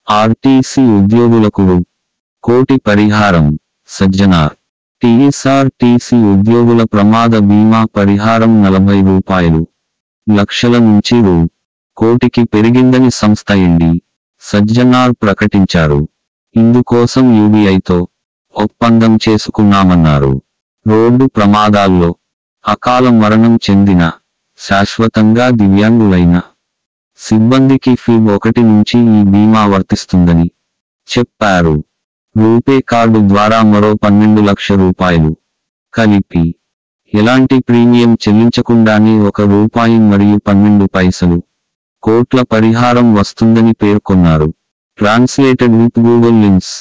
RTC ఉద్యోగులకు కోటి పరిహారం. సజ్జనార్. టీఎస్ఆర్టీసీ ఉద్యోగుల ప్రమాద బీమా పరిహారం ₹40 లక్షల నుంచి కోటికి పెరిగిందని సంస్థ ఎండీ సజ్జనార్ ప్రకటించారు. ఇందుకోసం యూబీఐతో ఒప్పందం చేసుకున్నామన్నారు. రోడ్డు ప్రమాదాల్లో అకాల మరణం చెందిన, శాశ్వతంగా దివ్యాంగులైన సిబ్బందికి ఫిబ్ 1 నుంచి ఈ బీమా వర్తిస్తుందని చెప్పారు. రూపే కార్డు ద్వారా మరో ₹12 లక్షలు కలిపి ఎలాంటి ప్రీమియం చెల్లించకుండానే ₹1.12 కోట్ల పరిహారం వస్తుందని పేర్కొన్నారు. Translated with Google lens.